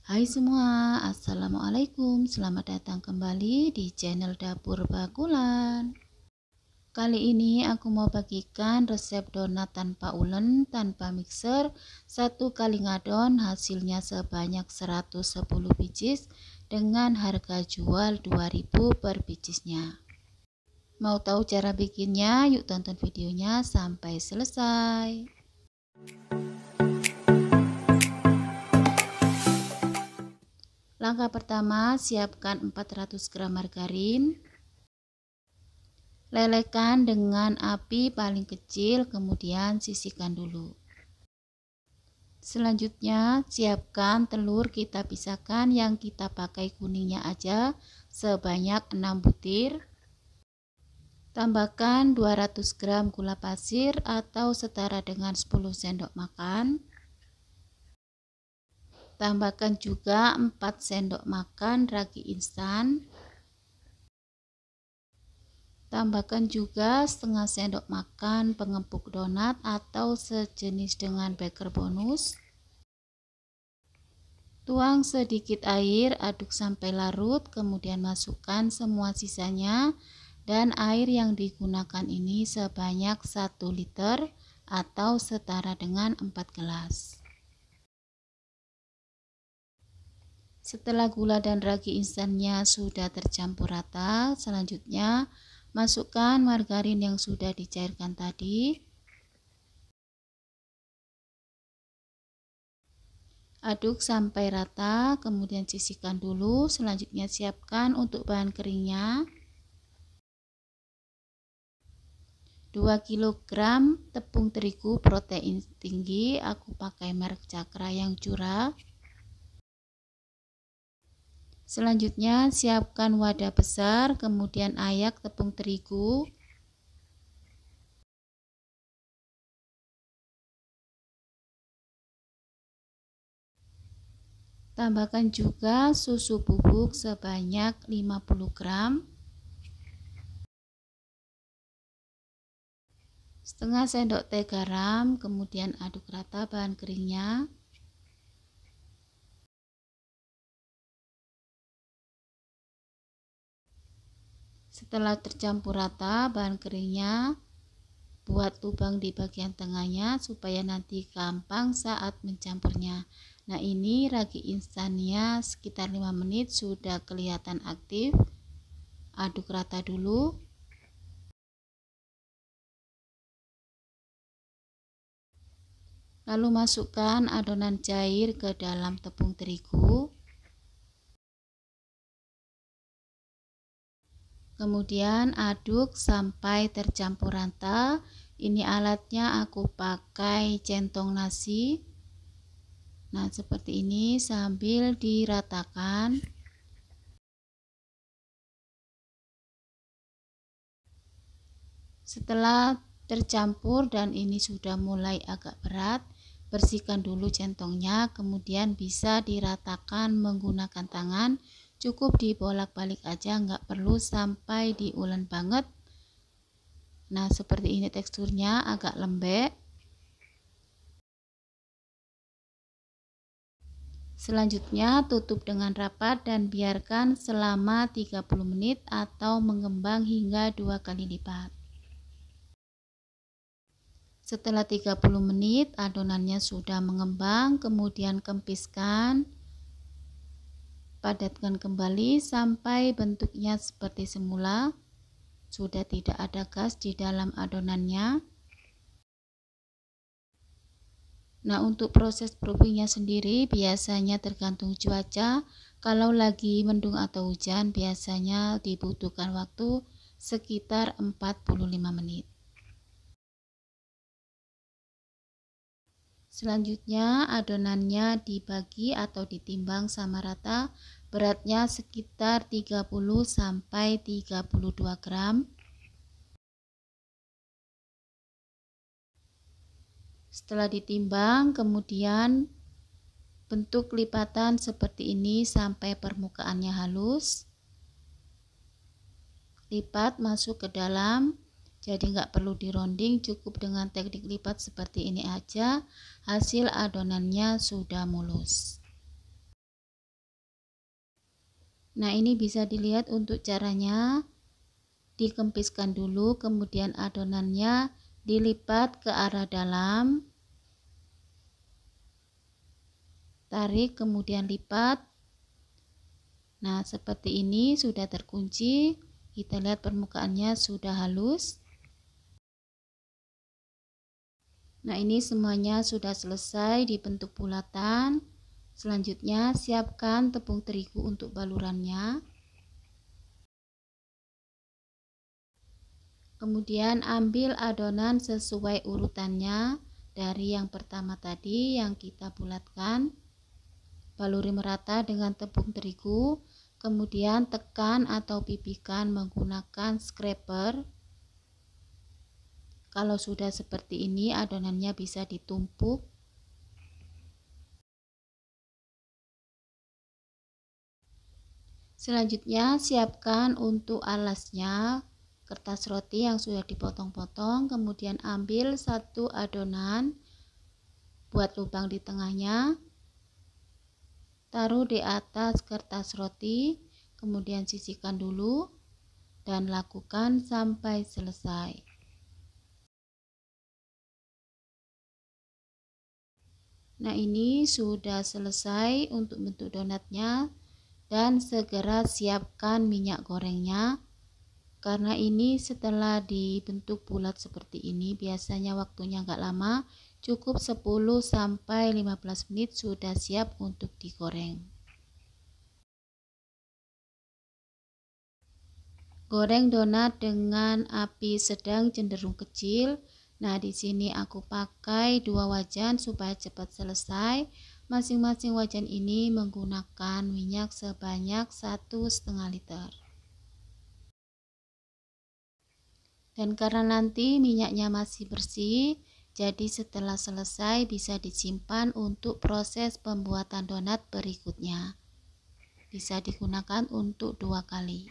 Hai semua, Assalamualaikum. Selamat datang kembali di channel Dapur Bakulan. Kali ini aku mau bagikan resep donat tanpa ulen, tanpa mixer. Satu kali ngadon hasilnya sebanyak 110 biji dengan harga jual 2000 per bijinya. Mau tahu cara bikinnya? Yuk tonton videonya sampai selesai. Langkah pertama, siapkan 400 gram margarin. Lelehkan dengan api paling kecil, kemudian sisihkan dulu. Selanjutnya, siapkan telur, kita pisahkan, yang kita pakai kuningnya aja sebanyak 6 butir. Tambahkan 200 gram gula pasir atau setara dengan 10 sendok makan. Tambahkan juga 4 sendok makan ragi instan. Tambahkan juga setengah sendok makan pengepuk donat atau sejenis dengan baker bonus. Tuang sedikit air, aduk sampai larut, kemudian masukkan semua sisanya, dan air yang digunakan ini sebanyak 1 liter atau setara dengan 4 gelas. Setelah gula dan ragi instannya sudah tercampur rata, selanjutnya masukkan margarin yang sudah dicairkan tadi. Aduk sampai rata, kemudian sisihkan dulu. Selanjutnya siapkan untuk bahan keringnya. 2 kg tepung terigu protein tinggi, aku pakai merek Cakra yang curah. Selanjutnya siapkan wadah besar, kemudian ayak tepung terigu. Tambahkan juga susu bubuk sebanyak 50 gram. Setengah sendok teh garam, kemudian aduk rata bahan keringnya. Setelah tercampur rata bahan keringnya, buat lubang di bagian tengahnya supaya nanti gampang saat mencampurnya. Nah, ini ragi instannya sekitar 5 menit sudah kelihatan aktif. Aduk rata dulu. Lalu masukkan adonan cair ke dalam tepung terigu. Kemudian aduk sampai tercampur rata. Ini alatnya aku pakai centong nasi. Nah, seperti ini sambil diratakan. Setelah tercampur dan ini sudah mulai agak berat, bersihkan dulu centongnya, kemudian bisa diratakan menggunakan tangan. Cukup dibolak-balik aja, nggak perlu sampai diulen banget. Nah, seperti ini teksturnya, agak lembek. Selanjutnya tutup dengan rapat dan biarkan selama 30 menit atau mengembang hingga 2 kali lipat. Setelah 30 menit adonannya sudah mengembang, kemudian kempiskan. Padatkan kembali sampai bentuknya seperti semula. Sudah tidak ada gas di dalam adonannya. Nah, untuk proses proofingnya sendiri biasanya tergantung cuaca. Kalau lagi mendung atau hujan biasanya dibutuhkan waktu sekitar 45 menit. Selanjutnya adonannya dibagi atau ditimbang sama rata, beratnya sekitar 30 sampai 32 gram. Setelah ditimbang, kemudian bentuk lipatan seperti ini sampai permukaannya halus. Lipat masuk ke dalam. Jadi nggak perlu dironding, cukup dengan teknik lipat seperti ini aja, hasil adonannya sudah mulus. Nah, ini bisa dilihat untuk caranya. Dikempiskan dulu, kemudian adonannya dilipat ke arah dalam, tarik, kemudian lipat. Nah, seperti ini sudah terkunci. Kita lihat permukaannya sudah halus. Nah, ini semuanya sudah selesai dibentuk bulatan. Selanjutnya siapkan tepung terigu untuk balurannya. Kemudian ambil adonan sesuai urutannya dari yang pertama tadi yang kita bulatkan. Baluri merata dengan tepung terigu, kemudian tekan atau pipihkan menggunakan scraper. Kalau sudah seperti ini, adonannya bisa ditumpuk. Selanjutnya siapkan untuk alasnya kertas roti yang sudah dipotong-potong, kemudian ambil satu adonan, buat lubang di tengahnya, taruh di atas kertas roti, kemudian sisihkan dulu dan lakukan sampai selesai. Nah, ini sudah selesai untuk bentuk donatnya, dan segera siapkan minyak gorengnya. Karena ini setelah dibentuk bulat seperti ini biasanya waktunya nggak lama, cukup 10-15 menit sudah siap untuk digoreng. Goreng donat dengan api sedang cenderung kecil. Nah, di sini aku pakai 2 wajan supaya cepat selesai. Masing-masing wajan ini menggunakan minyak sebanyak 1,5 liter. Dan karena nanti minyaknya masih bersih, jadi setelah selesai bisa disimpan untuk proses pembuatan donat berikutnya. Bisa digunakan untuk 2 kali.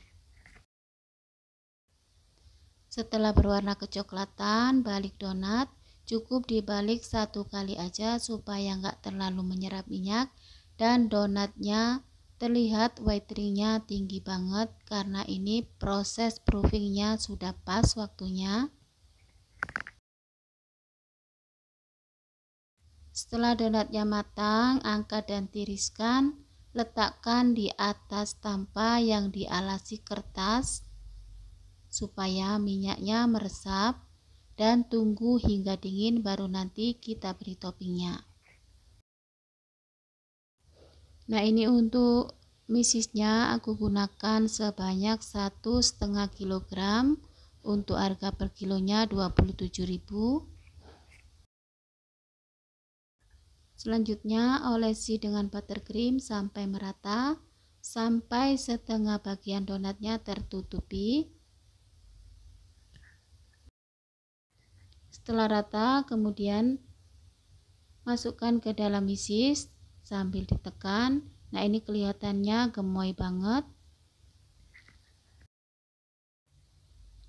Setelah berwarna kecoklatan, balik donat. Cukup dibalik 1 kali aja supaya nggak terlalu menyerap minyak, dan donatnya terlihat whitening-nya tinggi banget karena ini proses proofingnya sudah pas waktunya. Setelah donatnya matang, angkat dan tiriskan, letakkan di atas tampa yang dialasi kertas supaya minyaknya meresap, dan tunggu hingga dingin baru nanti kita beri toppingnya. Nah, ini untuk misisnya aku gunakan sebanyak 1,5 kg. Untuk harga per kilonya 27.000. Selanjutnya olesi dengan buttercream sampai merata, sampai setengah bagian donatnya tertutupi. Setelah rata, kemudian masukkan ke dalam misis sambil ditekan. Nah, ini kelihatannya gemoy banget.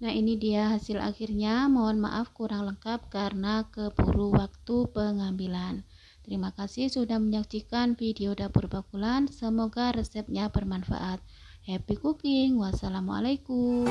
Nah, ini dia hasil akhirnya. Mohon maaf kurang lengkap karena keburu waktu pengambilan. Terima kasih sudah menyaksikan video dapur bakulan. Semoga resepnya bermanfaat. Happy cooking. Wassalamualaikum.